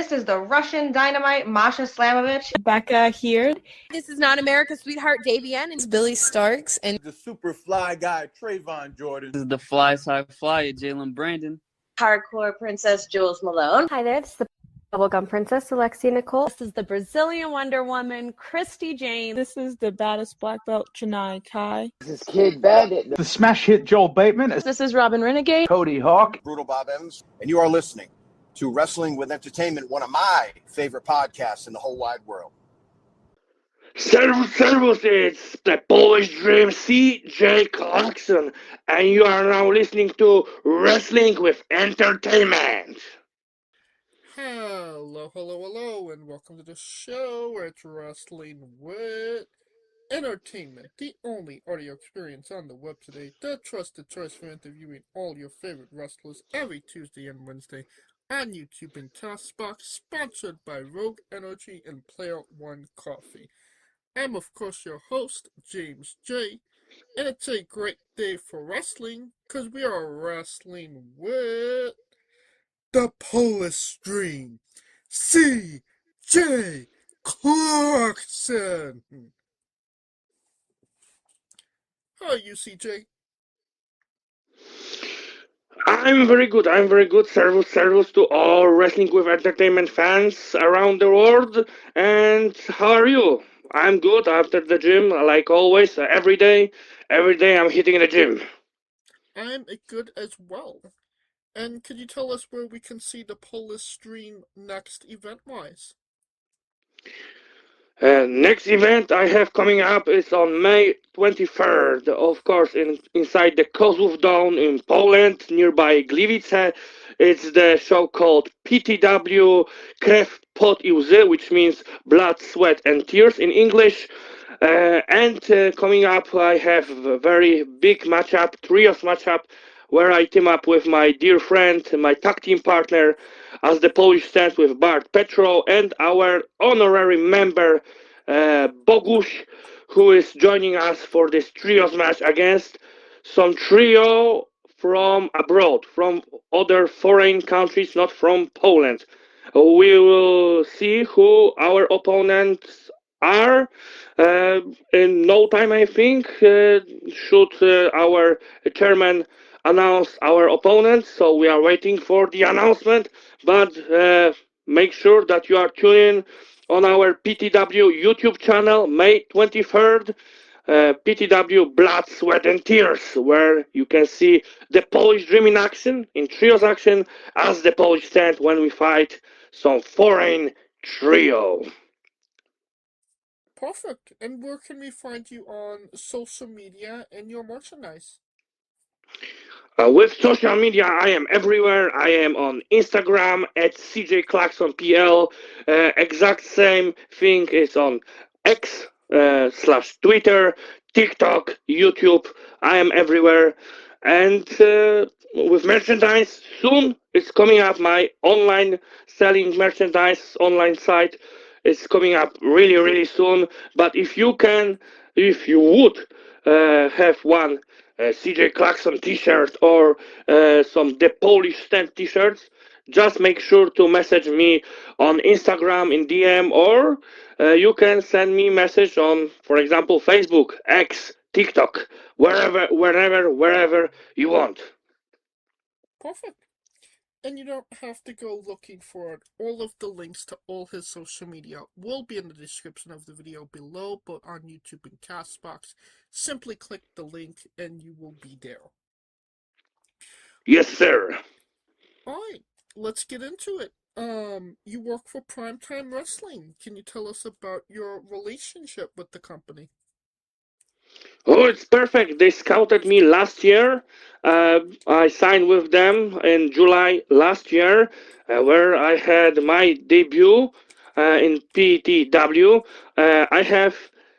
This is the Russian Dynamite, Masha Slamovich. Becca here. This is not America's Sweetheart, Davian. And It's Billy Starks. And the super fly guy, Trayvon Jordan. This is the fly side flyer, Jalen Brandon. Hardcore Princess, Jules Malone. Hi there, this is the Bubblegum Princess, Alexia Nicole. This is the Brazilian Wonder Woman, Christy Jane. This is the baddest black belt, Chennai Kai. This is Kid Bandit. The smash hit Joel Bateman. This is Robin Renegade. Cody Hawk. Brutal Bob Evans. And you are listening to Wrestling with Entertainment, one of my favorite podcasts in the whole wide world. Servus, it's the Polish Dream CJ Klakson, and you are now listening to Wrestling with Entertainment. Hello, and welcome to the show where it's Wrestling with Entertainment, the only audio experience on the web today, the trusted choice for interviewing all your favorite wrestlers every Tuesday and Wednesday on YouTube and CastBox, sponsored by Rogue Energy and Player One Coffee. I'm, of course, your host, James J., and it's a great day for wrestling, because we are wrestling with the Polish Stream, CJ Clarkson. How are you, CJ? I'm very good. Servus to all Wrestling with Entertainment fans around the world. And how are you? I'm good after the gym, like always, every day I'm hitting the gym. I'm good as well. And could you tell us where we can see the Polish Stream next event-wise? Next event I have coming up is on May 23rd, of course, inside the Kozłów Dome in Poland, nearby Gliwice. It's the show called PTW Krew, Pot i Łzy, which means blood, sweat, and tears in English. And coming up, I have a very big matchup, trios matchup, where I team up with my dear friend, my tag team partner, as the Polish stand with Bart Petro, and our honorary member, Bogusz, who is joining us for this trios match against some trio from abroad, from other foreign countries, not from Poland. We will see who our opponents are in no time, I think. Should our chairman announce our opponents, so we are waiting for the announcement, but make sure that you are tuning on our PTW YouTube channel, May 23rd, PTW Blood, Sweat and Tears, where you can see the Polish Dream in action, in trios action, as the Polish stand when we fight some foreign trio. Perfect. And where can we find you on social media and your merchandise? With social media, I am everywhere. I am on Instagram at CJ Klakson PL. Exact same thing is on X / Twitter, TikTok, YouTube. I am everywhere. And with merchandise, soon it's coming up. My online selling merchandise online site is coming up really, really soon. But if you would have one CJ Klakson t-shirt or some The Polish Stand t-shirts, just make sure to message me on Instagram in DM, or you can send me message on, for example, Facebook, X, TikTok, wherever you want. Perfect. And you don't have to go looking for it. All of the links to all his social media will be in the description of the video below, but on YouTube and CastBox, simply click the link and you will be there. Yes, sir. Alright, let's get into it. You work for Primetime Wrestling. Can you tell us about your relationship with the company? Oh, it's perfect. They scouted me last year. I signed with them in July last year, where I had my debut in PTW. I have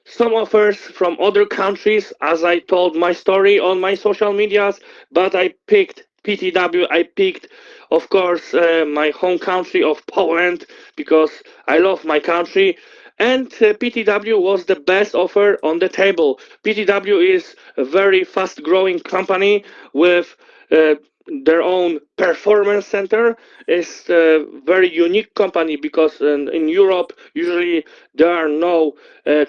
some offers from other countries, as I told my story on my social medias, but I picked PTW. I picked, of course, my home country of Poland, because I love my country. And PTW was the best offer on the table. PTW is a very fast-growing company with their own performance center. Is a very unique company because in Europe usually there are no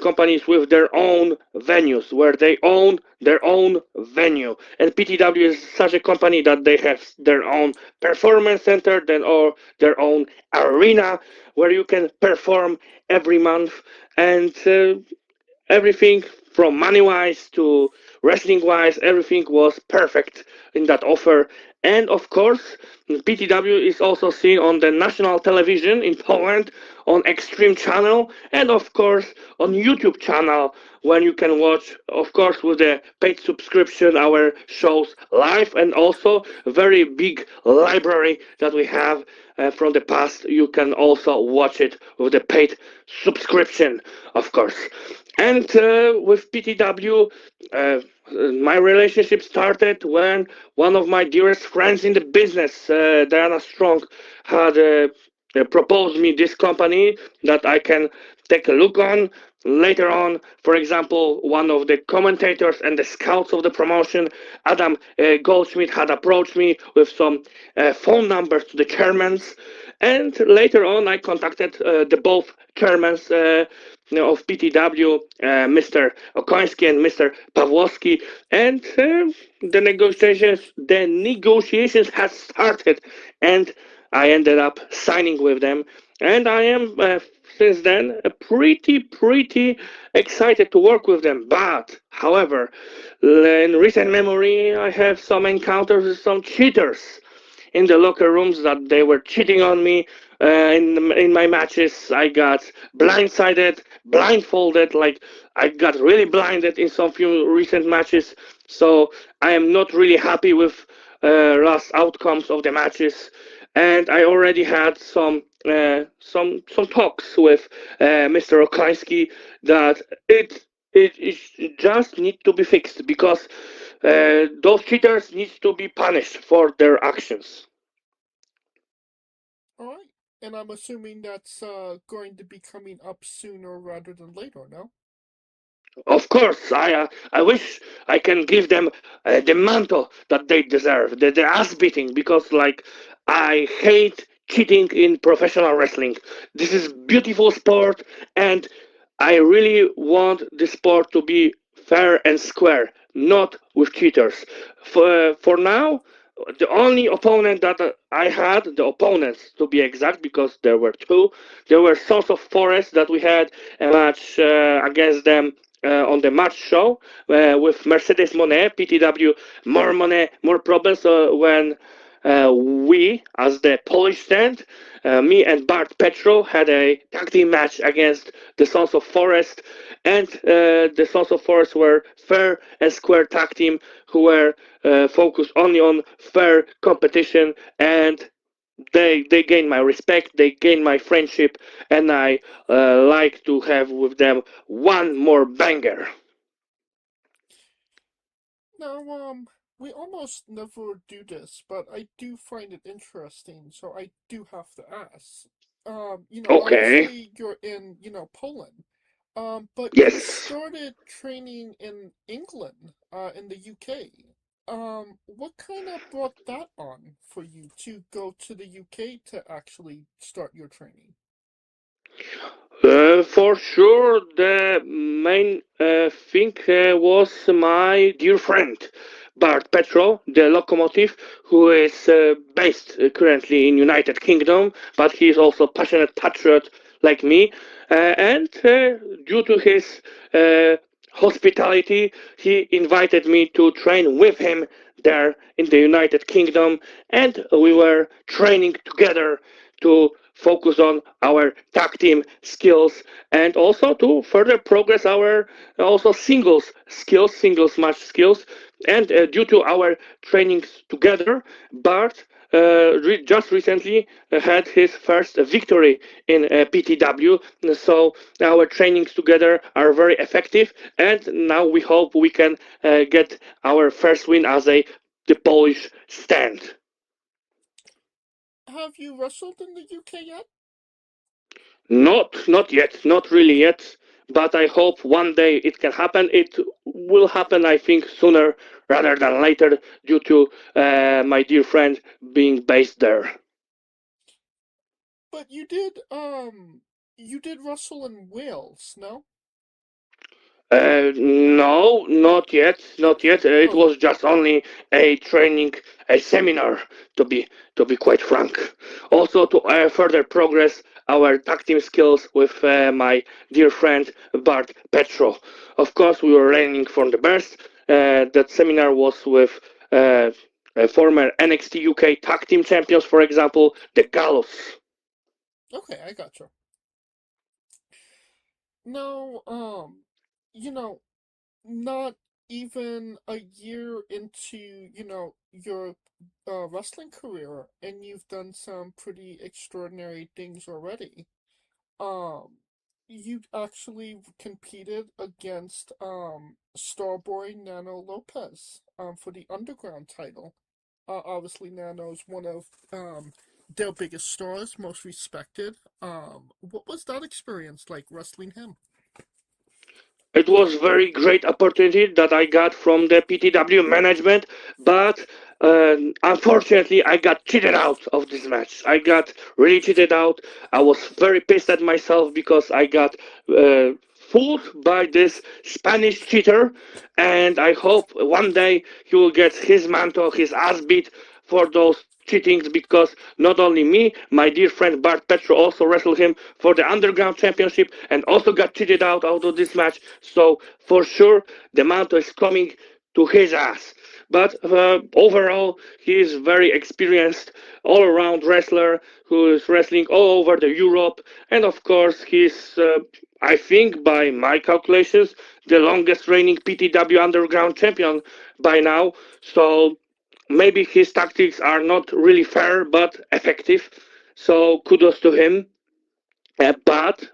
companies with their own venues where they own their own venue, and PTW is such a company that they have their own performance center then or their own arena where you can perform every month, and everything from money wise to wrestling wise, everything was perfect in that offer. And of course, PTW is also seen on the national television in Poland, on Extreme channel, and of course on YouTube channel, when you can watch, of course, with the paid subscription, our shows live, and also a very big library that we have from the past. You can also watch it with the paid subscription, of course. And with PTW, my relationship started when one of my dearest friends in the business, Diana Strong, had proposed me this company that I can take a look on. Later on, for example, one of the commentators and the scouts of the promotion, Adam Goldschmidt, had approached me with some phone numbers to the chairmans. And later on, I contacted the both chairmans of PTW, Mr. Okoński and Mr. Pawłowski, and the negotiations had started, and I ended up signing with them, and I am since then pretty excited to work with them. But however, in recent memory, I have some encounters with some cheaters in the locker rooms that they were cheating on me. In my matches, I got blindsided, blindfolded, like I got really blinded in some few recent matches. So I am not really happy with last outcomes of the matches, and I already had some talks with Mr. Okoński that it just need to be fixed because those cheaters need to be punished for their actions. All right. And I'm assuming that's going to be coming up sooner rather than later, no? Of course, I wish I can give them the mantle that they deserve, the ass beating, because like I hate cheating in professional wrestling. This is beautiful sport, and I really want the sport to be fair and square, not with cheaters. For now, the only opponent that I had, the opponents to be exact, because there were two, there were Sons of Forest that we had a match against them on the match show with Mercedes Monet, PTW, more money, more problems when we, as the Polish stand, me and Bart Petro had a tag team match against the Sons of Forest, and the Sons of Forest were fair and square tag team who were focused only on fair competition, and they gain my respect, they gain my friendship, and I like to have with them one more banger. Now, we almost never do this, but I do find it interesting, so I do have to ask. Okay. Obviously you're in, Poland. But you Yes. started training in England, in the UK. What kind of brought that on for you to go to the UK to actually start your training? For sure, the main thing was my dear friend Bart Petro, the locomotive, who is based currently in United Kingdom, but he is also a passionate patriot like me, and due to his hospitality, he invited me to train with him there in the United Kingdom, and we were training together to focus on our tag team skills and also to further progress our also singles skills, singles match skills. And due to our trainings together, Bart just recently had his first victory in PTW. So our trainings together are very effective, and now we hope we can get our first win as the Polish stand. Have you wrestled in the UK yet? Not yet, not really yet. but I hope one day it can happen. It will happen, I think, sooner rather than later due to my dear friend being based there. But you did wrestle in Wales, no? No, not yet, not yet. It Oh. was just only a training, a seminar, to be quite frank. Also, to further progress our tag team skills with my dear friend Bart Petro. Of course, we were learning from the best. That seminar was with former NXT UK tag team champions, for example, the Gallows. Okay, I gotcha. No, not even a year into, your wrestling career, and you've done some pretty extraordinary things already. You actually competed against Starboy Nano Lopez for the Underground title. Obviously, Nano's one of their biggest stars, most respected. What was that experience like wrestling him? It was very great opportunity that I got from the PTW management, but unfortunately I got cheated out of this match. I got really cheated out. I was very pissed at myself because I got fooled by this Spanish cheater, and I hope one day he will get his mantle, his ass beat for those cheatings, because not only me, my dear friend Bart Petro also wrestled him for the Underground Championship and also got cheated out of this match. So for sure, the mantle is coming to his ass. But overall, he is very experienced, all-around wrestler who is wrestling all over the Europe, and of course, he's I think by my calculations the longest reigning PTW Underground champion by now. So maybe his tactics are not really fair but effective, so kudos to him. But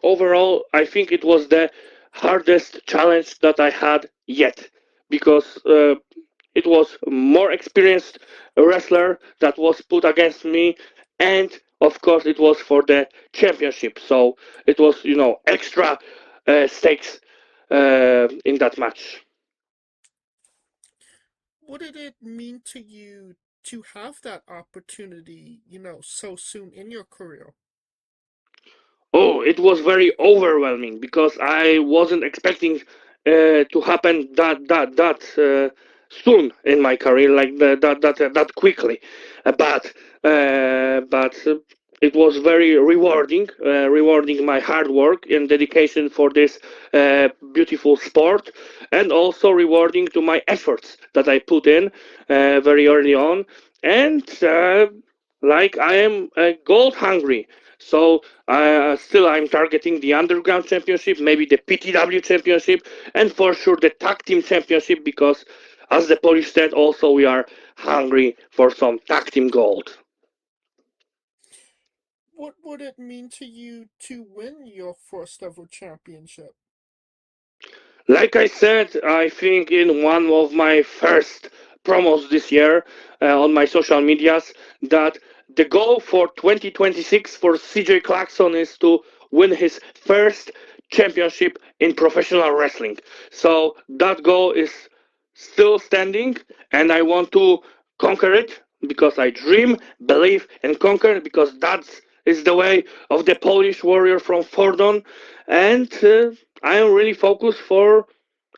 overall, I think it was the hardest challenge that I had yet, because it was more experienced wrestler that was put against me, and of course it was for the championship, so it was, extra stakes in that match. What did it mean to you to have that opportunity, so soon in your career? Oh, it was very overwhelming because I wasn't expecting to happen that soon in my career, like that quickly. But it was very rewarding my hard work and dedication for this beautiful sport, and also rewarding to my efforts that I put in very early on, and like I am gold hungry. So still, I'm targeting the Underground Championship, maybe the PTW Championship, and for sure the Tag Team Championship, because, as the Polish said, also we are hungry for some Tag Team gold. What would it mean to you to win your first ever championship? Like I said, I think in one of my first promos this year on my social medias, that the goal for 2026 for CJ Klakson is to win his first championship in professional wrestling. So that goal is still standing, and I want to conquer it, because I dream, believe, and conquer, because that is the way of the Polish warrior from Fordon, and I am really focused for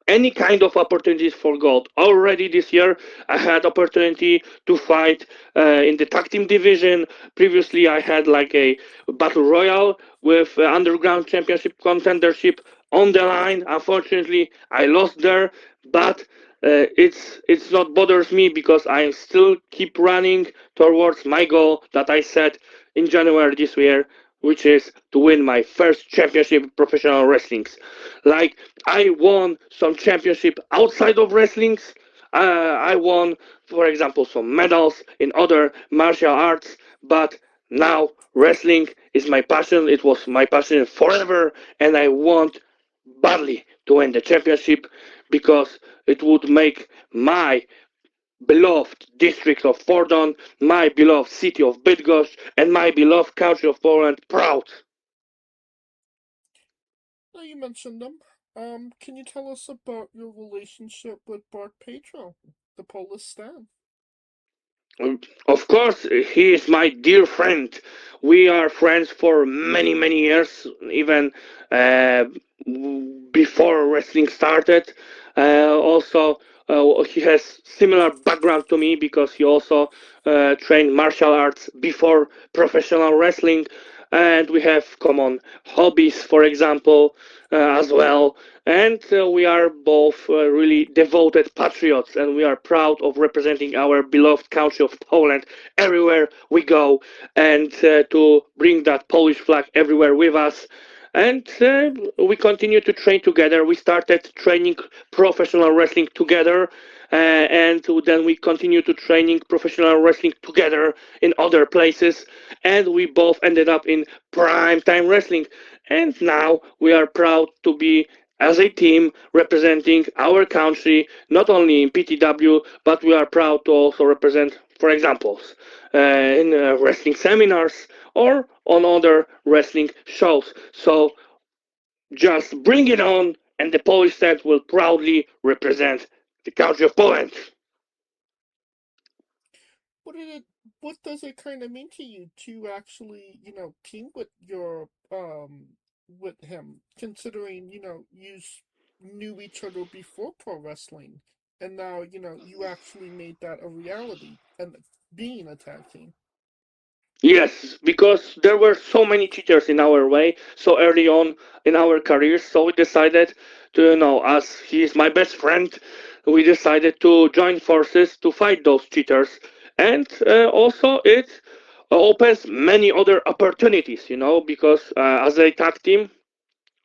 any kind of opportunities for gold. Already this year, I had opportunity to fight in the tag team division. Previously, I had like a battle royale with Underground Championship contendership on the line. Unfortunately, I lost there, but it's not bothers me, because I still keep running towards my goal that I set in January this year, which is to win my first championship in professional wrestling. Like, I won some championship outside of wrestling. I won, for example, some medals in other martial arts, but now wrestling is my passion. It was my passion forever, and I want badly to win the championship, because it would make my beloved district of Fordon, my beloved city of Bydgoszcz, and my beloved country of Poland proud. Now you mentioned them. Can you tell us about your relationship with Bart Petro, the Polish Stan? Of course, he is my dear friend. We are friends for many, many years, even uh, before wrestling started. Also, he has similar background to me because he also trained martial arts before professional wrestling, and we have common hobbies, for example, as well. And we are both really devoted patriots, and we are proud of representing our beloved country of Poland everywhere we go, and to bring that Polish flag everywhere with us. And we continue to train together. We started training professional wrestling together, and then we continue to training professional wrestling together in other places. And we both ended up in prime time wrestling. And now we are proud to be as a team representing our country, not only in PTW, but we are proud to also represent, for example, in wrestling seminars or on other wrestling shows. So just bring it on, and the Polish set will proudly represent the country of Poland. What does it kind of mean to you to actually, team with with him, considering, knew each other before pro wrestling, and now, you actually made that a reality, and being a tag team? Yes, because there were so many cheaters in our way so early on in our careers, so we decided to, as he is my best friend, we decided to join forces to fight those cheaters. And also it opens many other opportunities, because as a tag team,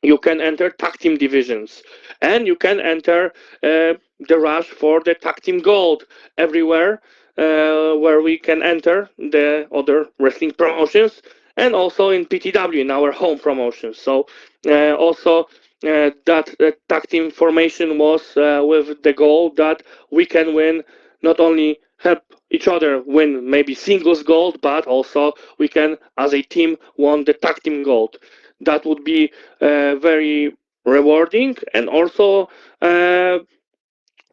you can enter tag team divisions, and you can enter the rush for the tag team gold everywhere where we can enter the other wrestling promotions, and also in PTW in our home promotions. So also that tag team formation was with the goal that we can win, not only help each other win maybe singles gold, but also we can as a team won the tag team gold. That would be very rewarding, and also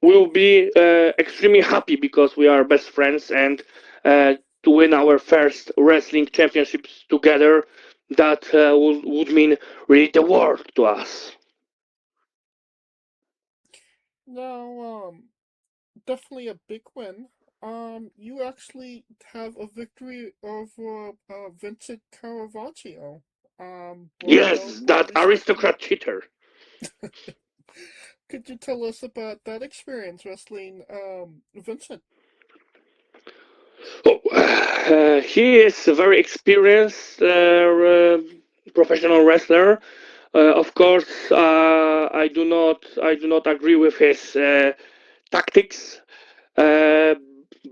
we'll be extremely happy because we are best friends, and to win our first wrestling championships together, that would mean really the world to us. Now, definitely a big win. You actually have a victory over Vincent Caravaggio. Yes, that aristocrat cheater. Could you tell us about that experience wrestling Vincent? Oh, he is a very experienced professional wrestler. Of course, I do not agree with his tactics, uh,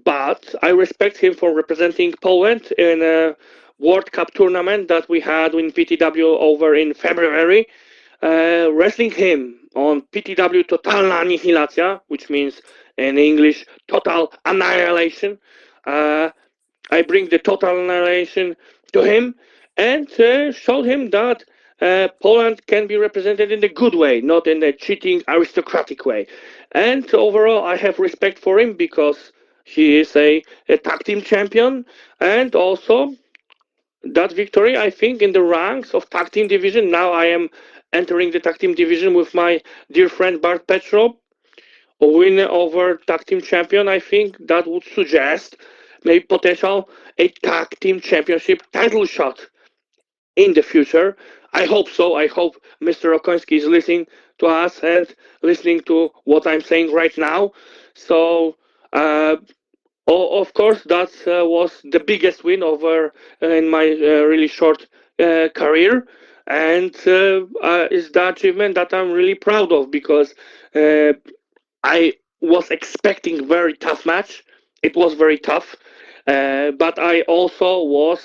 but I respect him for representing Poland in a World Cup tournament that we had in PTW over in February. Wrestling him on PTW Totalna Anihilacja, which means in English total annihilation. I bring the total annihilation to him, and showed him that Poland can be represented in a good way, not in a cheating aristocratic way. And overall, I have respect for him because he is a tag team champion, and also that victory, I think, in the ranks of tag team division. Now I am entering the tag team division with my dear friend Bart Petro, a win over tag team champion. I think that would suggest maybe potential a tag team championship title shot in the future. I hope so. I hope Mr. Okoński is listening to us and listening to what I'm saying right now. So, of course, that was the biggest win over in my really short career, and is the achievement that I'm really proud of because I was expecting very tough match. It was very tough, but I also was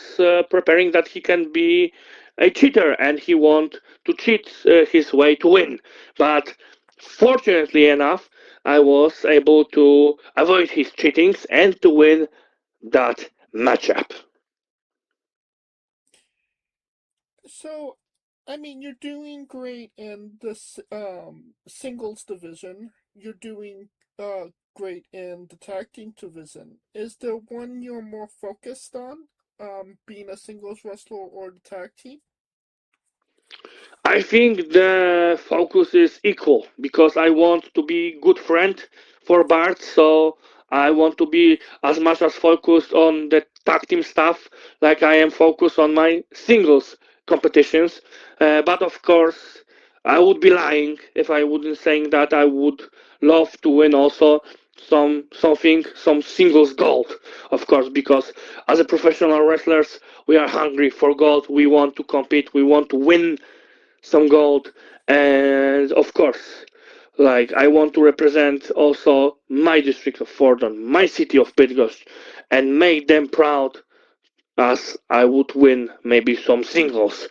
preparing that he can be a cheater and he want to cheat his way to win. But fortunately enough, I was able to avoid his cheatings and to win that matchup. So, I mean, you're doing great in this singles division. You're doing great in the tag team division. Is there one you're more focused on, being a singles wrestler or the tag team? I think the focus is equal because I want to be good friend for Bart, so I want to be as much as focused on the tag team stuff like I am focused on my singles competitions. But of course, I would be lying if I wouldn't saying that I would love to win also some singles gold, of course, because as a professional wrestlers, we are hungry for gold. We want to compete. We want to win some gold, and of course, like I want to represent also my district of Fordham, my city of Bydgoszcz, and make them proud as I would win maybe some singles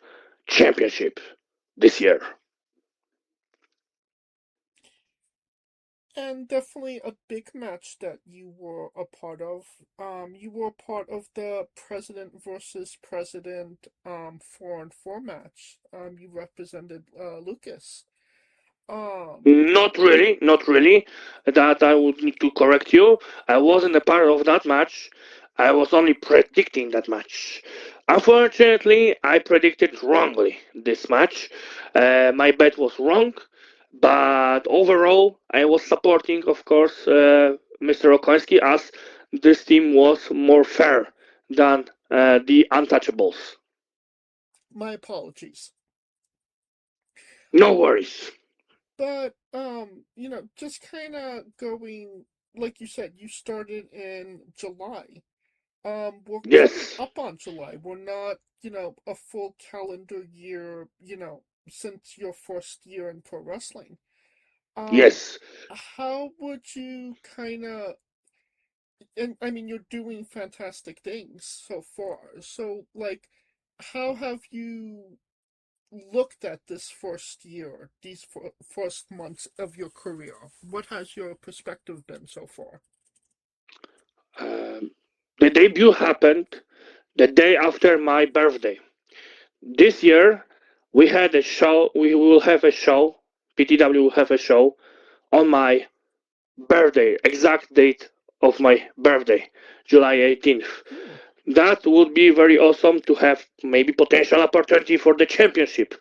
championship this year. And definitely a big match that you were a part of. You were a part of the President versus President 4-on-4 match. You represented Lucas. Not really, not really. That I would need to correct you. I wasn't a part of that match. I was only predicting that match. Unfortunately, I predicted wrongly this match. My bet was wrong, but overall, I was supporting, of course, Mr. Okoński as this team was more fair than the Untouchables. My apologies. No worries. But just kind of going, like you said, you started in July. We're Yes. coming up on July. We're not, a full calendar year, since your first year in pro wrestling. Yes. How would you kind of, and I mean, you're doing fantastic things so far. So, like, how have you looked at this first year, these first months of your career? What has your perspective been so far? The debut happened the day after my birthday. This year, we had a show. We will have a show. PTW will have a show on my birthday, exact date of my birthday, July 18th. That would be very awesome to have maybe potential opportunity for the championship,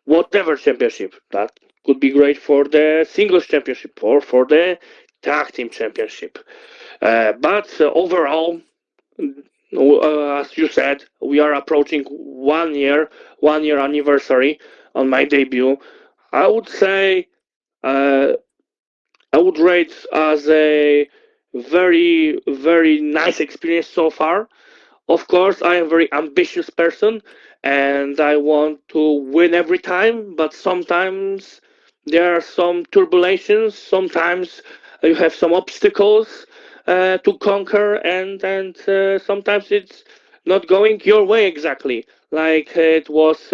whatever championship. That could be great for the singles championship or for the tag team championship. But overall, as you said, we are approaching 1 year anniversary on my debut. I would say I would rate as a very, very nice experience so far. Of course, I am a very ambitious person and I want to win every time, but sometimes there are some turbulences, sometimes you have some obstacles to conquer, and sometimes it's not going your way exactly, like it was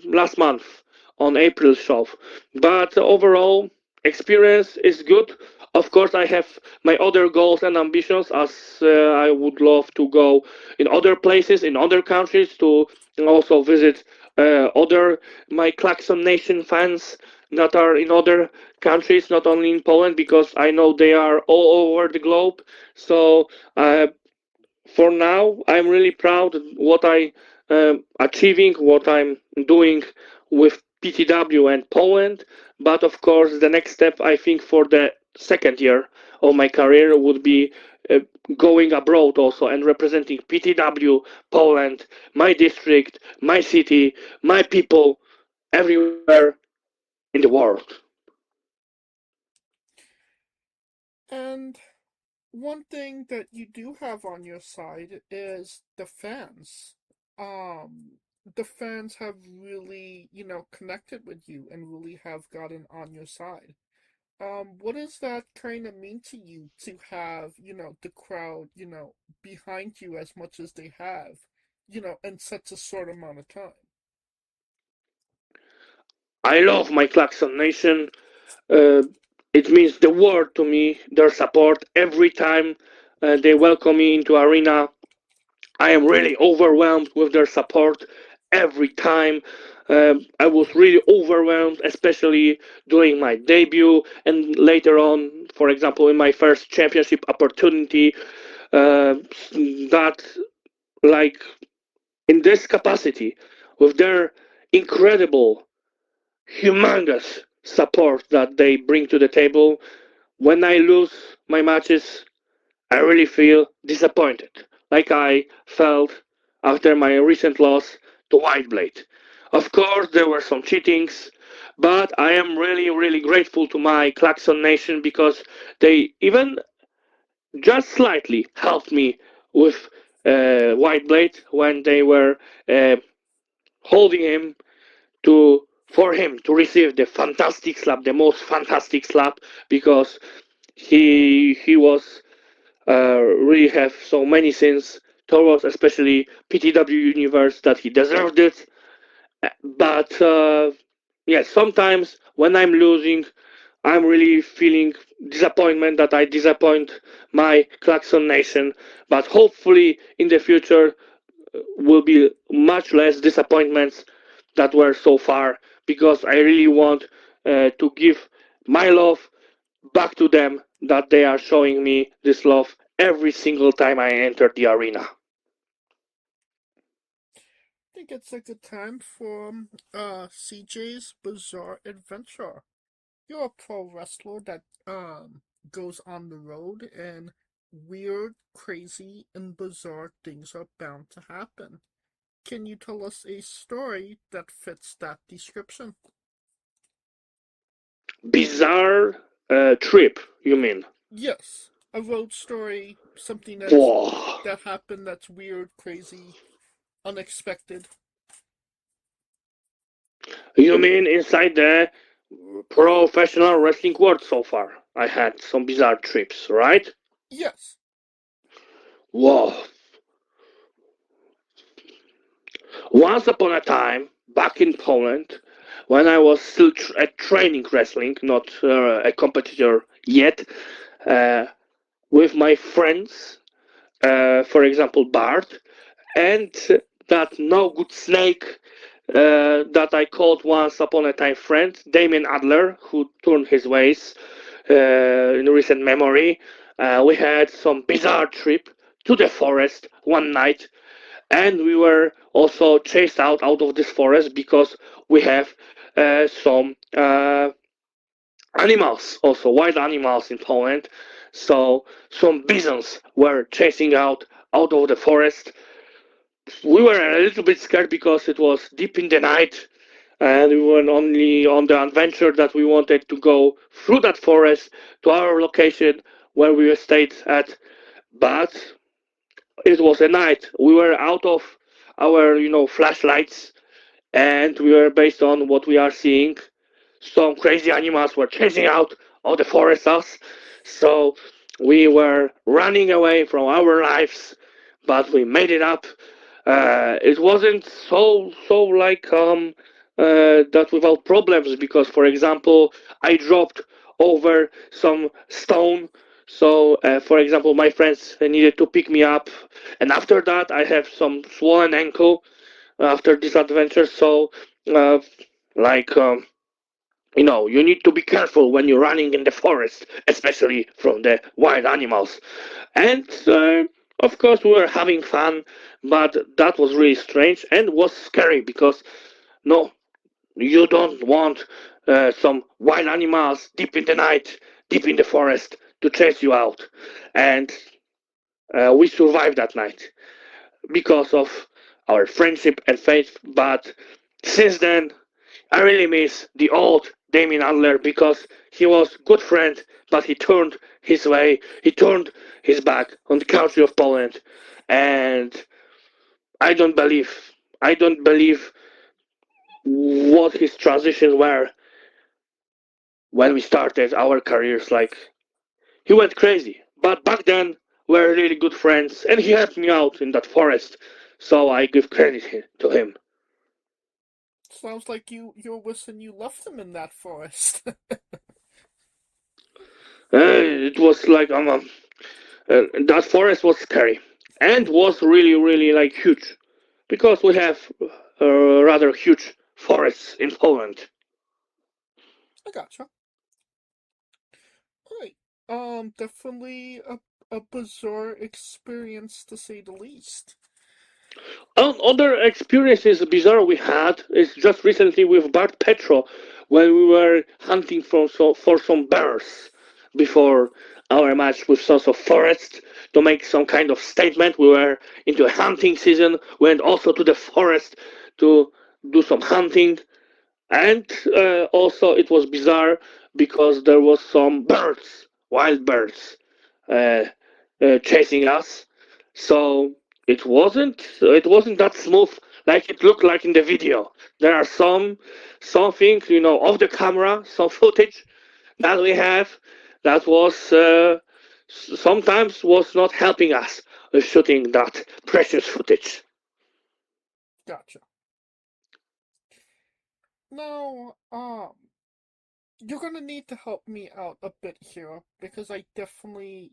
last month on April show. But overall, experience is good. Of course, I have my other goals and ambitions, as I would love to go in other places, in other countries, to also visit other my Klakson Nation fans that are in other countries, not only in Poland, because I know they are all over the globe. So for now, I'm really proud of what I achieving, what I'm doing with PTW and Poland. But of course, the next step, I think, for the second year of my career would be going abroad also and representing PTW, Poland, my district, my city, my people, everywhere in the world. And one thing that you do have on your side is the fans. The fans have really, connected with you and really have gotten on your side. What does that kind of mean to you to have, the crowd, behind you as much as they have, in such a short amount of time? I love my Klakson Nation. It means the world to me, their support every time they welcome me into arena. I am really overwhelmed with their support every time. I was really overwhelmed, especially during my debut and later on, for example, in my first championship opportunity. That, like, in this capacity, with their incredible, humongous support that they bring to the table, when I lose my matches, I really feel disappointed, like I felt after my recent loss to Whiteblade. Of course, there were some cheatings, but I am really, really grateful to my Klakson Nation because they even just slightly helped me with Whiteblade when they were uh, holding him for him to receive the fantastic slap, the most fantastic slap, because he was really have so many sins towards especially PTW universe that he deserved it. But yes, sometimes when I'm losing, I'm really feeling disappointment that I disappoint my Klakson Nation. But hopefully in the future will be much less disappointments that were so far, because I really want to give my love back to them, that they are showing me this love every single time I enter the arena. I think it's a good time for CJ's Bizarre Adventure. You're a pro wrestler that goes on the road, and weird, crazy, and bizarre things are bound to happen. Can you tell us a story that fits that description? Bizarre trip, you mean? Yes, a road story, something Whoa. that happened that's weird, crazy, unexpected. You mean inside the professional wrestling world so far? I had some bizarre trips, right? Yes. Whoa. Once upon a time, back in Poland, when I was still training wrestling, not a competitor yet, with my friends, for example, Bart, and that no good snake that I called once upon a time friend, Damien Adler, who turned his ways in recent memory. We had some bizarre trip to the forest one night, and we were also chased out of this forest because we have some animals, also wild animals in Poland. So some bisons were chasing out of the forest. We were a little bit scared because it was deep in the night, and we were only on the adventure that we wanted to go through that forest to our location where we stayed at. But it was a night. We were out of our, flashlights, and we were based on what we are seeing. Some crazy animals were chasing out of the forest us, so we were running away from our lives, but we made it up. It wasn't so like that without problems, because for example I dropped over some stone, so for example my friends needed to pick me up, and after that I have some swollen ankle after this adventure. So uh, like you need to be careful when you're running in the forest, especially from the wild animals. And of course, we were having fun, but that was really strange and was scary because no, you don't want some wild animals deep in the night, deep in the forest to chase you out. And we survived that night because of our friendship and faith. But since then, I really miss the old Damien Adler because he was good friend, but he turned his way, he turned his back on the country of Poland, and I don't believe what his transitions were when we started our careers. Like, he went crazy, but back then we were really good friends, and he helped me out in that forest, so I give credit to him. Sounds like you're wishing you left them in that forest. It was like that forest was scary and was really like huge, because we have a rather huge forests in Poland. I gotcha. Right. Definitely a bizarre experience to say the least. Other experiences bizarre we had is just recently with Bart Petro when we were hunting for some bears before our match with Sons of Forest to make some kind of statement. We were into a hunting season, went also to the forest to do some hunting, and also it was bizarre because there was some birds, wild birds, uh, chasing us. So it wasn't that smooth like it looked like in the video. There are something off the camera, some footage that we have that was sometimes was not helping us shooting that precious footage. Gotcha. Now, you're gonna need to help me out a bit here because I definitely,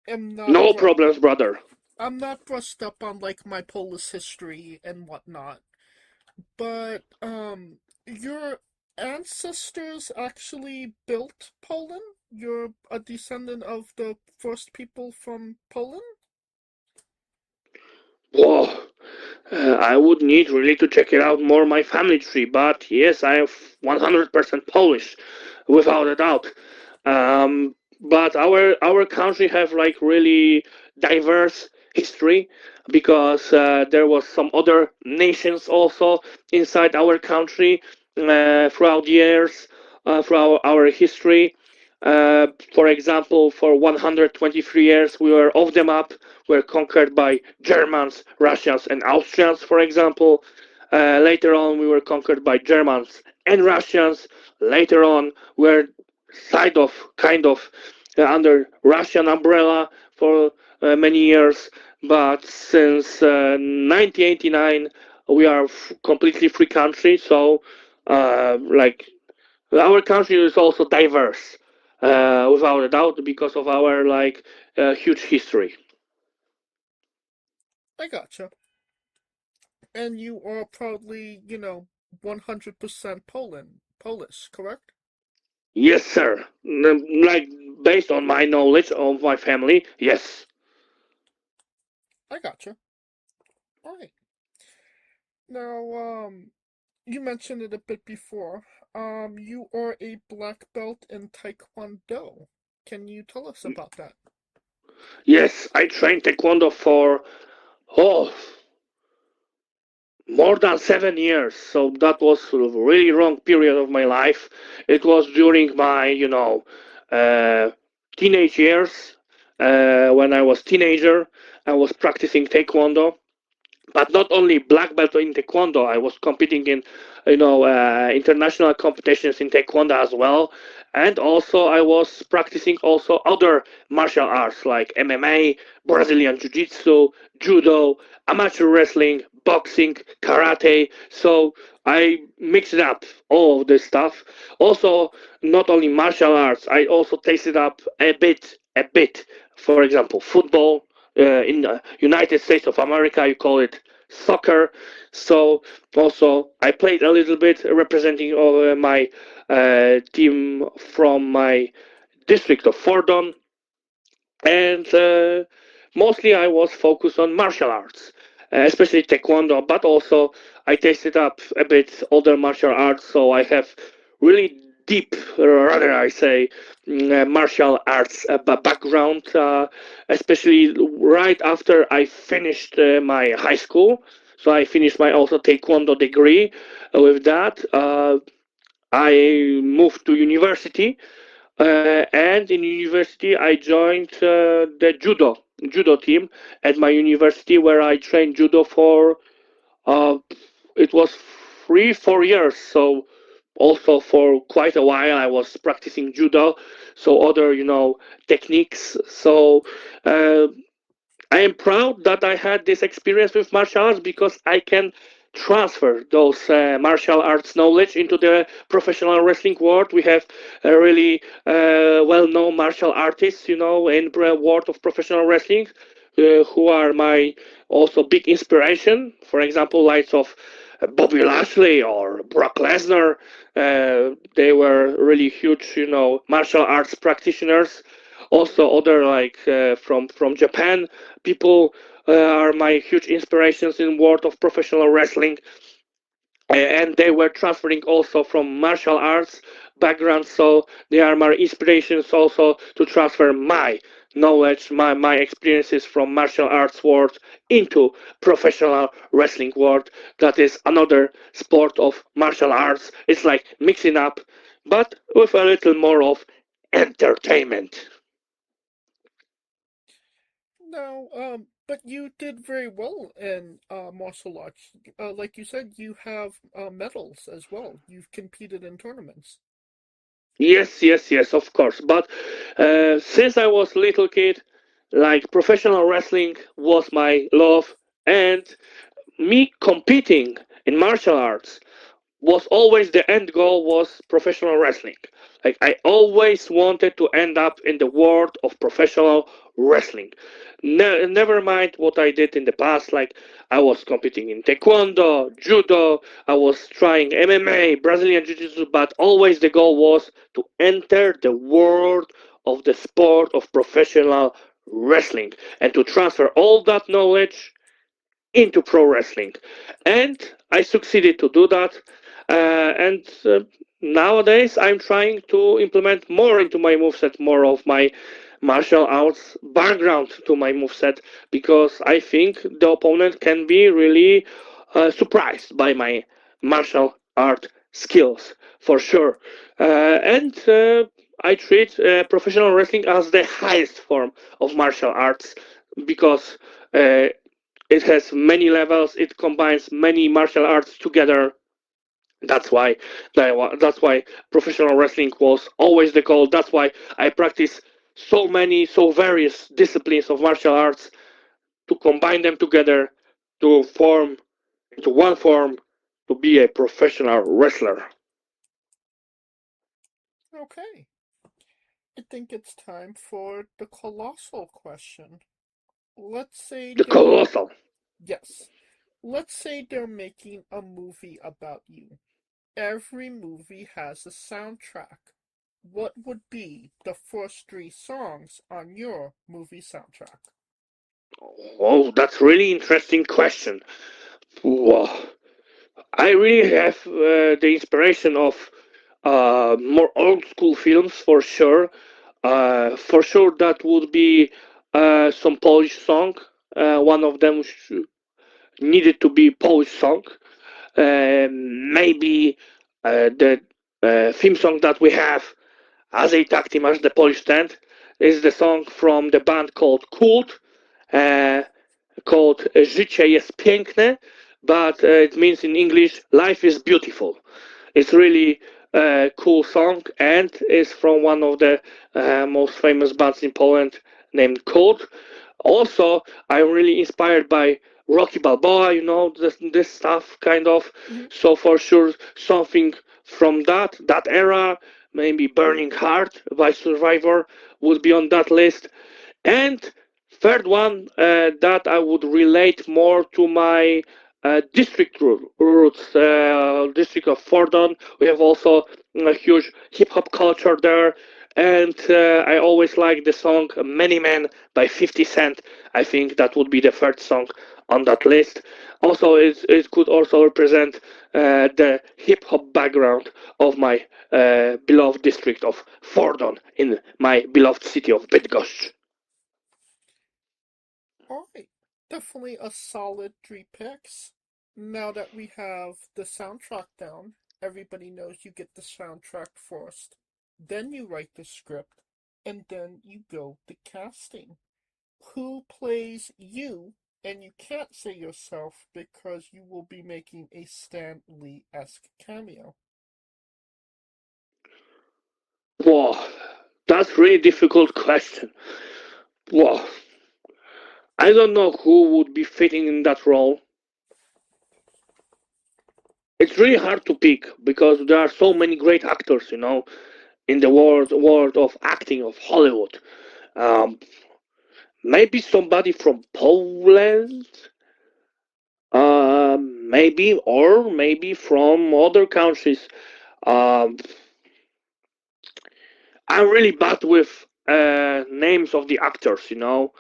am not. No problems, brother. I'm not brushed up on like my Polish history and whatnot, but your ancestors actually built Poland? You're a descendant of the first people from Poland? Whoa. I would need really to check it out more my family tree, but yes, I am 100% Polish, without a doubt. But our country have like really diverse history because there was some other nations also inside our country throughout the years, throughout our history. For example, for 123 years, we were off the map. We were conquered by Germans, Russians, and Austrians, for example. Later on, we were conquered by Germans and Russians. Later on, we were kind of under Russian umbrella for many years. But since 1989, we are completely free country. So, like, our country is also diverse, without a doubt, because of our huge history. I gotcha. And you are proudly, 100% Polish, correct? Yes, sir. Like based on my knowledge of my family, yes. I gotcha. Alright. Now, you mentioned it a bit before. You are a black belt in Taekwondo. Can you tell us about that? Yes, I trained Taekwondo for oh more than 7 years. So that was a really long period of my life. It was during my teenage years. When I was teenager, I was practicing Taekwondo. But not only black belt in Taekwondo, I was competing in, international competitions in Taekwondo as well, and also I was practicing also other martial arts like MMA, Brazilian Jiu-Jitsu, Judo, amateur wrestling, boxing, karate. So I mixed up all of this stuff. Also, not only martial arts, I also tasted up a bit. For example, football. In the United States of America, you call it soccer. So also, I played a little bit representing my team from my district of Fordon, and mostly I was focused on martial arts, especially Taekwondo, but also I tasted up a bit other martial arts, so I have really deep, rather I say, martial arts background, especially right after I finished my high school. So I finished my also Taekwondo degree. With that, I moved to university, and in university I joined the judo team at my university, where I trained judo for it was 3-4 years. So also for quite a while I was practicing judo, so other techniques. So I am proud that I had this experience with martial arts because I can transfer those martial arts knowledge into the professional wrestling world. We have a really well-known martial artists, in the world of professional wrestling, who are my also big inspiration. For example, likes of Bobby Lashley or Brock Lesnar. They were really huge, martial arts practitioners. Also, other like from Japan people are my huge inspirations in world of professional wrestling. And they were transferring also from martial arts background, so they are my inspirations also to transfer my knowledge, my experiences from martial arts world into professional wrestling world. That is another sport of martial arts. It's like mixing up, but with a little more of entertainment. Now, but you did very well in martial arts. Like you said, you have medals as well. You've competed in tournaments. Yes, of course. But since I was a little kid, like professional wrestling was my love, and me competing in martial arts was always the end goal was professional wrestling. Like I always wanted to end up in the world of professional wrestling. Never mind what I did in the past, like I was competing in Taekwondo, Judo, I was trying MMA, Brazilian Jiu-Jitsu, but always the goal was to enter the world of the sport of professional wrestling and to transfer all that knowledge into pro wrestling. And I succeeded to do that. And nowadays I'm trying to implement more into my moveset, more of my martial arts background to my moveset, because I think the opponent can be really surprised by my martial art skills, for sure. And I treat professional wrestling as the highest form of martial arts because it has many levels. It combines many martial arts together. That's why professional wrestling was always the goal. That's why I practice so various disciplines of martial arts to combine them together to form into one form to be a professional wrestler. Okay. I think it's time for the colossal question. Let's say The colossal. Yes. Let's say they're making a movie about you. Every movie has a soundtrack. What would be the first 3 songs on your movie soundtrack? Oh, that's really interesting question. Wow. I really have the inspiration of more old school films for sure. For sure, that would be some Polish song. One of them needed to be Polish song. Maybe the theme song that we have as a tag team as the Polish stand is the song from the band called Kult, called Życie jest piękne, but it means in English life is beautiful. It's really a cool song and is from one of the most famous bands in Poland named Kult. Also, I'm really inspired by Rocky Balboa, this stuff kind of. So for sure, something from that era, maybe Burning Heart by Survivor would be on that list. And third one that I would relate more to my district roots, district of Fordon. We have also a huge hip hop culture there. And I always like the song Many Men by 50 Cent. I think that would be the third song on that list. Also, it could also represent the hip hop background of my beloved district of Fordon in my beloved city of Bydgoszcz. Alright, definitely a solid 3 picks. Now that we have the soundtrack down, everybody knows you get the soundtrack first, then you write the script, and then you go to casting. Who plays you? And you can't say yourself because you will be making a Stan Lee-esque cameo. Whoa, that's really difficult question. Whoa. I don't know who would be fitting in that role. It's really hard to pick because there are so many great actors, in the world of acting of Hollywood. Maybe somebody from Poland. maybe from other countries. Um, I'm really bad with names of the actors, you know.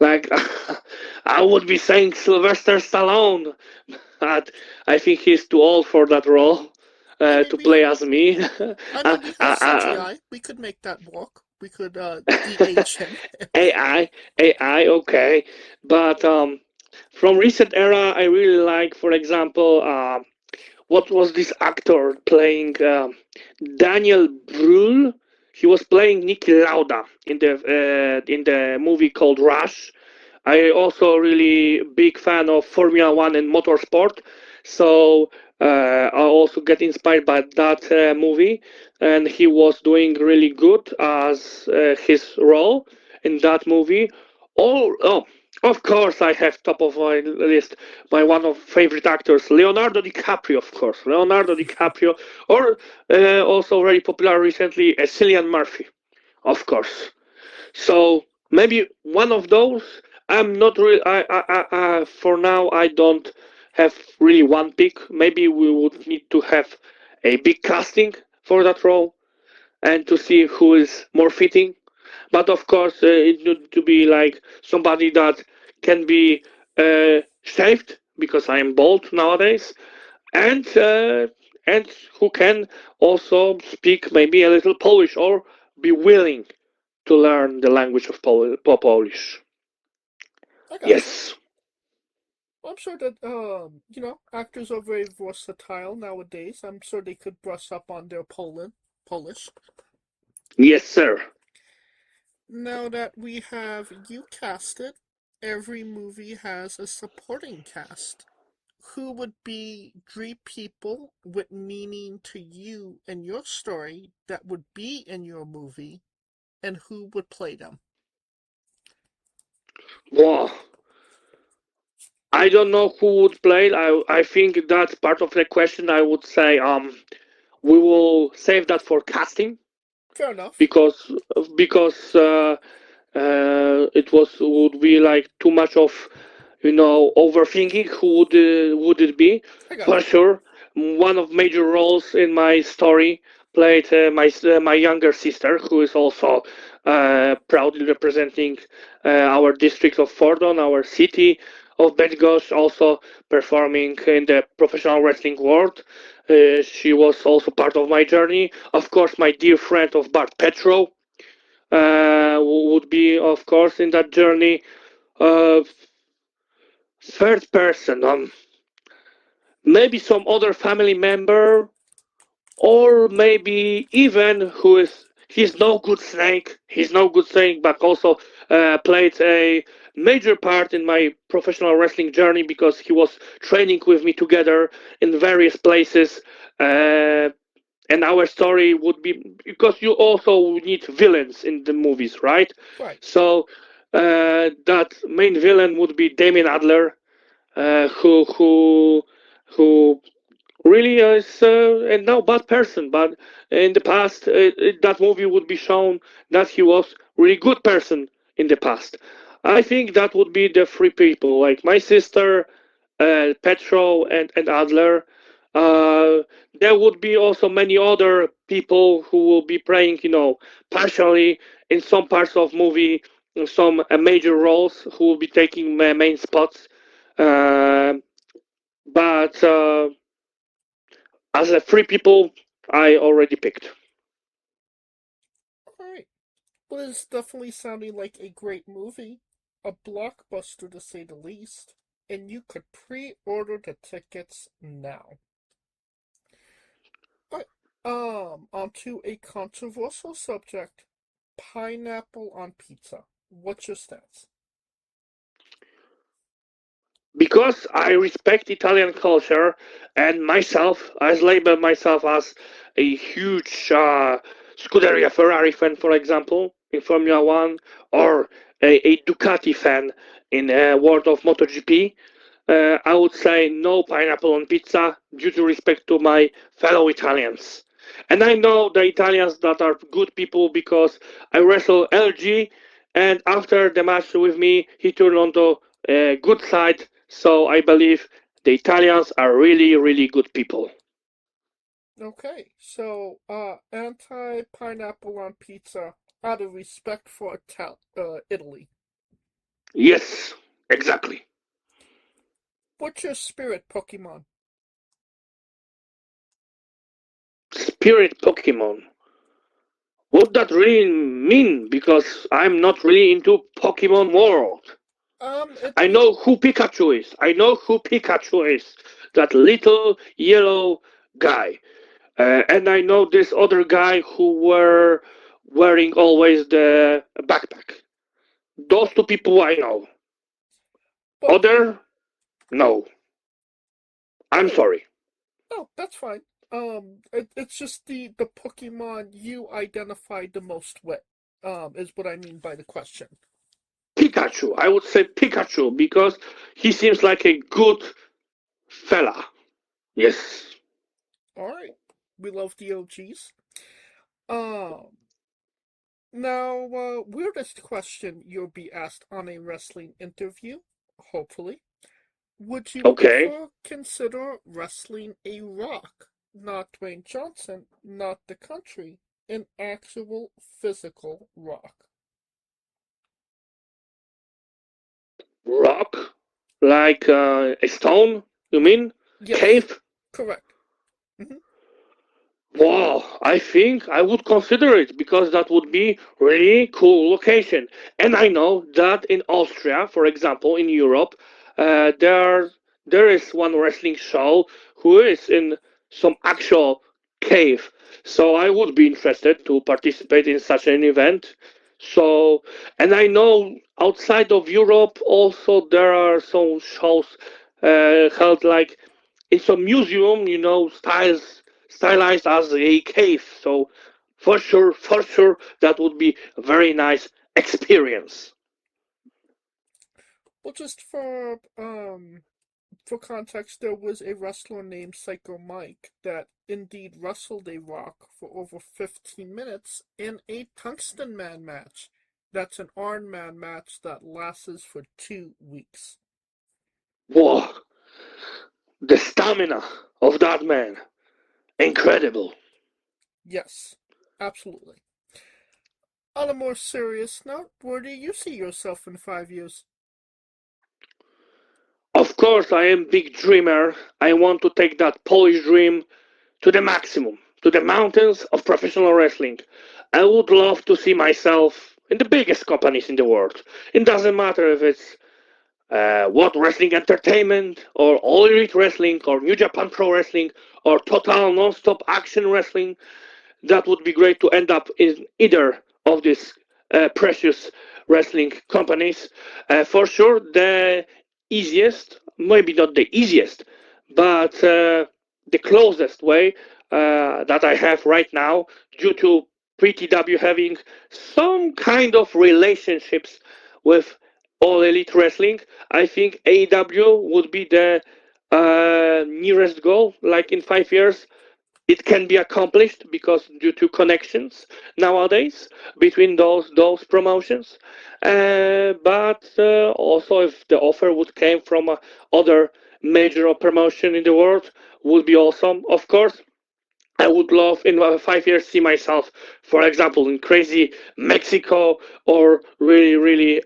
Like I would be saying Sylvester Stallone, but I think he's too old for that role to play as me. I mean, we have CGI. We could make that work. We could de-age him. AI, okay. But from recent era, I really like, for example, what was this actor playing Daniel Brühl? He was playing Niki Lauda in the movie called Rush. I also really big fan of Formula One and motorsport, so I also get inspired by that movie, and he was doing really good as his role in that movie. Oh, of course, I have top of my list my one of favorite actors, Leonardo DiCaprio, of course, Leonardo DiCaprio, or also very popular recently, Cillian Murphy, of course. So maybe one of those. I'm not really. For now, I don't have really one pick. Maybe we would need to have a big casting for that role and to see who is more fitting. But of course, it need to be like somebody that can be shaved because I am bald nowadays, and who can also speak maybe a little Polish or be willing to learn the language of Polish. I got Yes. I'm sure that actors are very versatile nowadays. I'm sure they could brush up on their Polish. Yes, sir. Now that we have you casted, every movie has a supporting cast. Who would be 3 people with meaning to you and your story that would be in your movie, and who would play them? Wow. I don't know who would play it. I think that's part of the question. I would say we will save that for casting Fair enough. because it would be like too much of overthinking. Who would it be? For sure, one of major roles in my story played my younger sister, who is also proudly representing our district of Fordon, our city of Bydgoszcz, also performing in the professional wrestling world. She was also part of my journey. Of course, my dear friend of Bart Petro would be, of course, in that journey. Third person, maybe some other family member, or maybe even he's no good snake. He's no good snake, but also played a major part in my professional wrestling journey because he was training with me together in various places. And our story would be, because you also need villains in the movies, right? Right. So that main villain would be Damien Adler, who really is a now bad person, but in the past that movie would be shown that he was really good person in the past. I think that would be the 3 people, like my sister, Petro, and Adler. There would be also many other people who will be playing, partially in some parts of movie, in some major roles, who will be taking main spots. But as a 3 people, I already picked. Alright. Well, it's definitely sounding like a great movie. A blockbuster to say the least. And you could pre-order the tickets now. Onto a controversial subject. Pineapple on pizza. What's your stance? Because I respect Italian culture and myself, I label myself as a huge Scuderia Ferrari fan, for example, in Formula One, or a Ducati fan in world of MotoGP. I would say no pineapple on pizza due to respect to my fellow Italians. And I know the Italians that are good people because I wrestle LG, and after the match with me, he turned on the good side. So I believe The Italians are really, really good people. Okay, so anti-pineapple on pizza out of respect for Italy. Yes, exactly. What's your spirit Pokemon? Spirit Pokemon. What that really mean? Because I'm not really into Pokemon world. I know who Pikachu is. That little yellow guy. And I know this other guy who were wearing always the backpack. Those two people I know. Other? No. I'm sorry. No, that's fine. It's just the Pokemon you identify the most with, is what I mean by the question. Pikachu. I would say Pikachu because he seems like a good fella. Yes. Alright. We love the OGs. Now, weirdest question you'll be asked on a wrestling interview, hopefully. Would you ever consider wrestling a Rock, not Dwayne Johnson, not the country, an actual physical Rock? Rock? Like a stone, you mean? Yes. Cave? Correct. Wow, I think I would consider it because that would be really cool location. And I know that in Austria, for example, in Europe, there is one wrestling show who is in some actual cave. So I would be interested to participate in such an event. So, and I know outside of Europe also there are some shows held like in some museum, stylized as a cave. So for sure, that would be a very nice experience. Well, just for context, there was a wrestler named Psycho Mike that indeed wrestled a Rock for over 15 minutes in a Tungsten Man match. That's an Iron Man match that lasts for 2 weeks. Whoa! The stamina of that man. Incredible. Yes, absolutely. On a more serious note, where do you see yourself in 5 years? Of course, I am big dreamer. I want to take that Polish dream to the maximum, to the mountains of professional wrestling. I would love to see myself in the biggest companies in the world. It doesn't matter if it's World Wrestling Entertainment, or All Elite Wrestling, or New Japan Pro Wrestling, or Total Non-Stop Action Wrestling. That would be great to end up in either of these precious wrestling companies. For sure, the easiest, maybe not the easiest, but the closest way that I have right now, due to PTW having some kind of relationships with All Elite Wrestling, I think AEW would be the nearest goal, like in 5 years. It can be accomplished because due to connections nowadays between those promotions, but also if the offer would came from other major promotion in the world, would be awesome. Of course, I would love in 5 years see myself, for example, in crazy Mexico, or really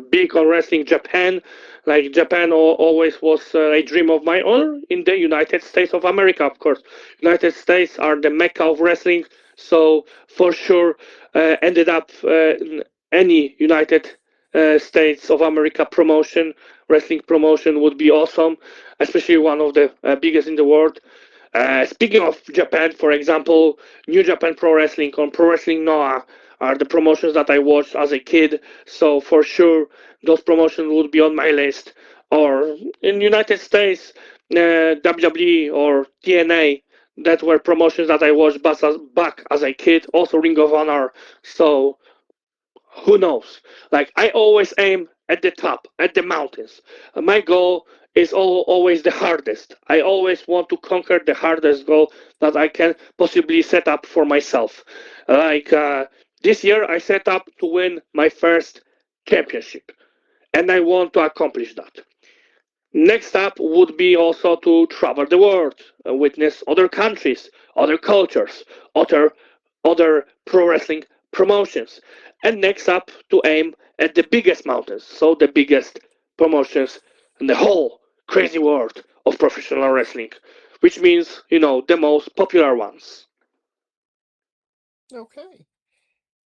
big on wrestling Japan. Like Japan always was a dream of mine, or in the United States of America, of course. United States are the mecca of wrestling, so for sure ended up in any United States of America promotion, wrestling promotion would be awesome, especially one of the biggest in the world. Speaking of Japan, for example, New Japan Pro Wrestling or Pro Wrestling Noah are the promotions that I watched as a kid. So for sure, those promotions would be on my list. Or in United States, WWE or TNA, that were promotions that I watched back as a kid. Also Ring of Honor. So who knows? Like I always aim at the top, at the mountains. My goal is always the hardest. I always want to conquer the hardest goal that I can possibly set up for myself. Like this year, I set up to win my first championship, and I want to accomplish that. Next up would be also to travel the world, witness other countries, other cultures, other pro wrestling promotions. And next up to aim at the biggest mountains, so the biggest promotions in the whole crazy world of professional wrestling, which means, the most popular ones. Okay.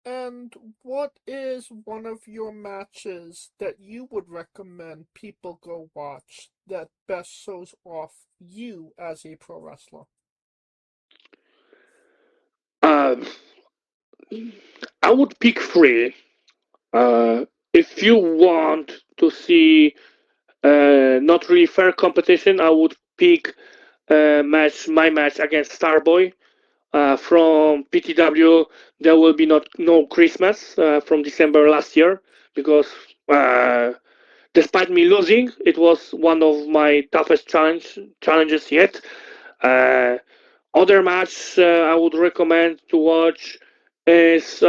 And what is one of your matches that you would recommend people go watch that best shows off you as a pro wrestler? I would pick three. If you want to see not really fair competition, I would pick my match against Starboy. From PTW, there will be no Christmas from December last year because despite me losing, it was one of my toughest challenges yet. Other match I would recommend to watch is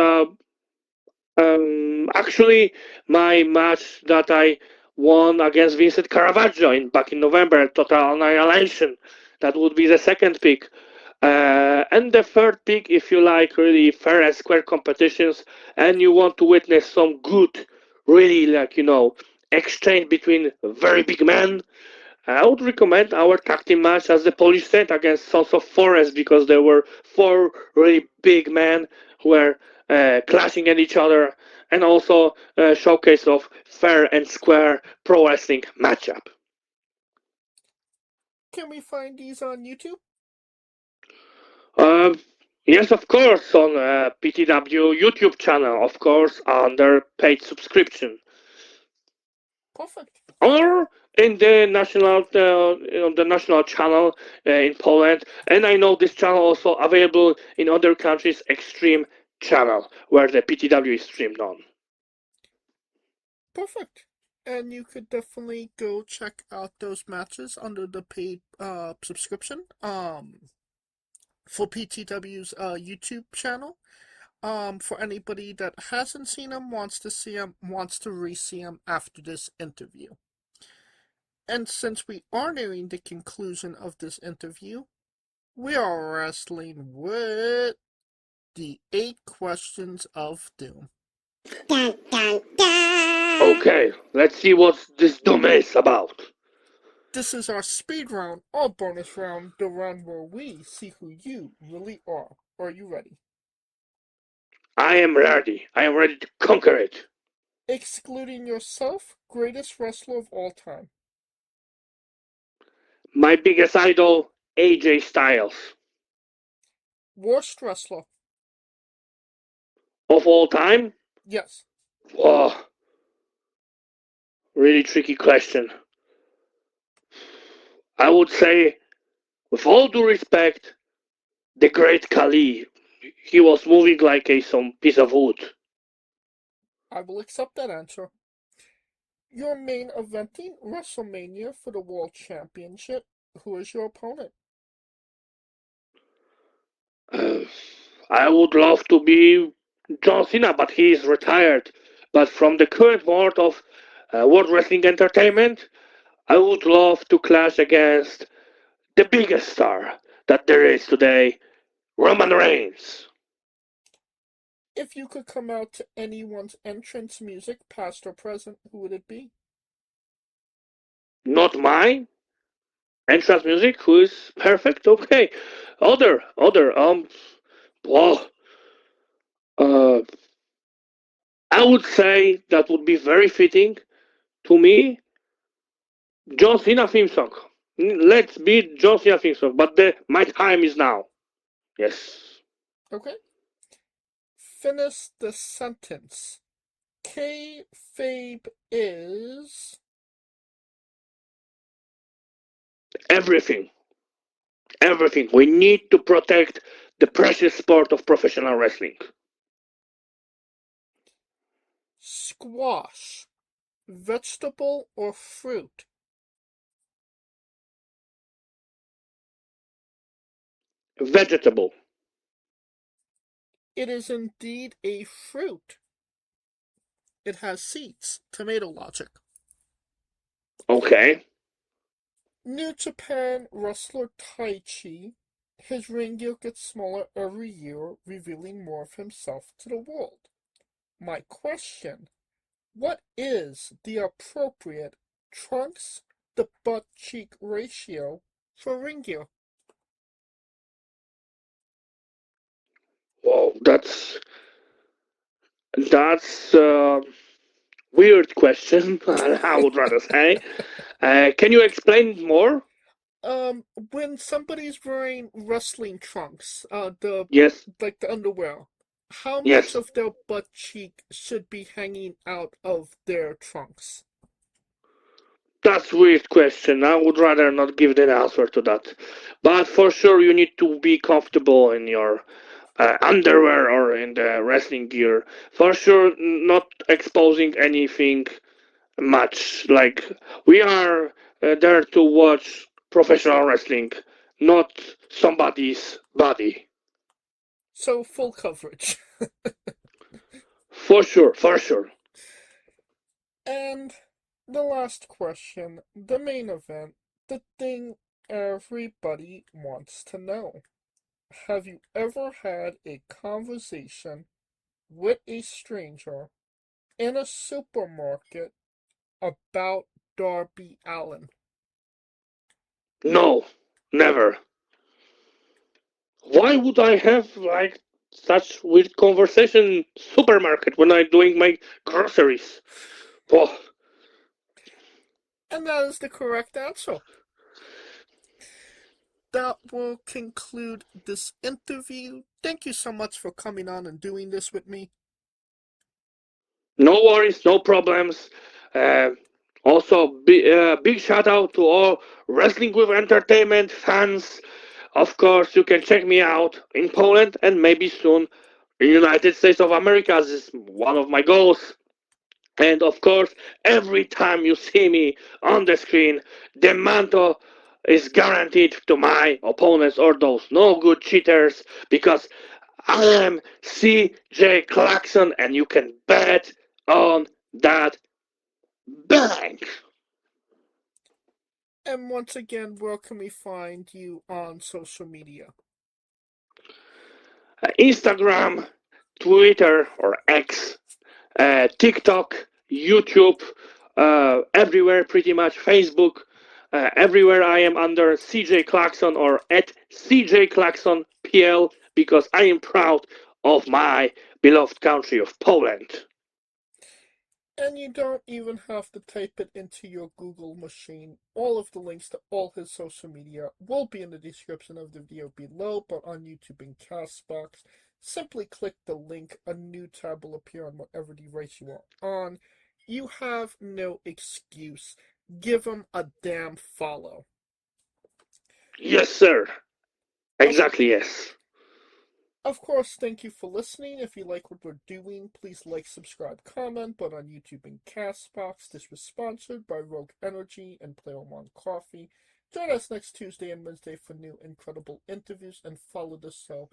actually my match that I won against Vincent Caravaggio back in November, Total Annihilation. That would be the second pick. And the third pick, if you like really fair and square competitions and you want to witness some good, really exchange between very big men, I would recommend our tag team match as the Polish Saint against Sons of Forest because there were four really big men who were clashing at each other and also a showcase of fair and square pro wrestling matchup. Can we find these on YouTube? Yes, of course, on PTW YouTube channel, of course, under paid subscription. Perfect. Or in the national channel in Poland, and I know this channel also available in other countries, Extreme channel, where the PTW is streamed on. Perfect. And you could definitely go check out those matches under the paid subscription for PTW's YouTube channel. For anybody that hasn't seen them, wants to see them, wants to re-see them after this interview. And since we are nearing the conclusion of this interview, we are wrestling with the 8 questions of doom. Dun, dun, dun. Okay, let's see what this doom is about. This is our speed round, or bonus round, the round where we see who you really are. Are you ready? I am ready. I am ready to conquer it. Excluding yourself, greatest wrestler of all time. My biggest idol, AJ Styles. Worst wrestler. Of all time? Yes. Whoa. Really tricky question. I would say, with all due respect, the great Khali. He was moving like some piece of wood. I will accept that answer. You're main eventing WrestleMania for the World Championship. Who is your opponent? I would love to be John Cena, but he is retired. But from the current world of World Wrestling Entertainment, I would love to clash against the biggest star that there is today, Roman Reigns. If you could come out to anyone's entrance music, past or present, who would it be? Not mine. Entrance music, who is perfect? Okay. Other, well, I would say that would be very fitting to me. John Cena theme song. Let's beat John Cena theme song, but my time is now. Yes. Okay. Finish the sentence. Kayfabe is... Everything. Everything. We need to protect the precious sport of professional wrestling. Squash. Vegetable or fruit? Vegetable. It is indeed a fruit. It has seeds. Tomato logic. Okay. New Japan wrestler Taichi. His ring gear gets smaller every year, revealing more of himself to the world. My question, what is the appropriate trunks to butt cheek ratio for ring gear? Whoa, that's a weird question, I would rather say. Can you explain more? When somebody's wearing wrestling trunks, Yes, like the underwear, how much yes. of their butt cheek should be hanging out of their trunks? That's a weird question. I would rather not give the answer to that. But for sure, you need to be comfortable in your underwear or in the wrestling gear. For sure, not exposing anything much. Like, we are there to watch professional wrestling, not somebody's body. So full coverage. For sure, for sure. And the last question, the main event, the thing everybody wants to know. Have you ever had a conversation with a stranger in a supermarket about Darby Allin? No, never. Why would I have like such weird conversation in supermarket when I'm doing my groceries? Oh, And that is the correct answer. That will conclude this interview. Thank you so much for coming on and doing this with me. no worries, no problems. Also, big shout out to all Wrestling with Entertainment fans. Of course, you can check me out in Poland and maybe soon in United States of America. This is one of my goals. And of course, every time you see me on the screen, the mantle is guaranteed to my opponents or those no good cheaters because I am CJ Klakson and you can bet on that bank. And once again, where can we find you on social media? Instagram, Twitter or X, TikTok, YouTube, everywhere pretty much, Facebook, everywhere I am under CJ Klakson or at CJ Klakson PL because I am proud of my beloved country of Poland. And you don't even have to type it into your Google machine. All of the links to all his social media will be in the description of the video below, but on YouTube and Castbox, simply click the link. A new tab will appear on whatever device you are on. You have no excuse. Give him a damn follow. Yes, sir. Exactly, yes. Of course, thank you for listening. If you like what we're doing, please like, subscribe, comment. But on YouTube and Castbox, this was sponsored by Rogue Energy and Player One Coffee. Join us next Tuesday and Wednesday for new incredible interviews and follow the show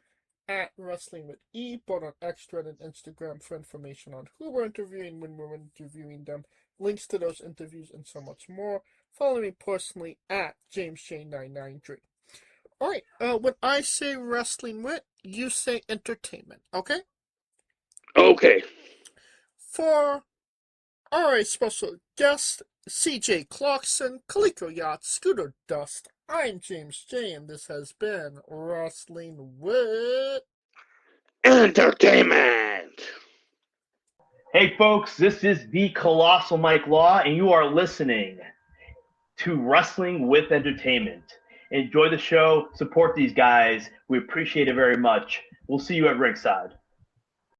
at Wrestling with E, both on Xthread and Instagram for information on who we're interviewing, when we're interviewing them, links to those interviews, and so much more. Follow me personally at JamesJ993. Alright, when I say wrestling wit, you say entertainment, okay? Okay. For our special guest, CJ Klakson, Kaliko Yacht, Scooter Dust, I'm James J, and this has been Wrestling Wit Entertainment. Hey folks, this is the Colossal Mike Law, and you are listening to Wrestling with Entertainment. Enjoy the show, support these guys. We appreciate it very much. We'll see you at ringside.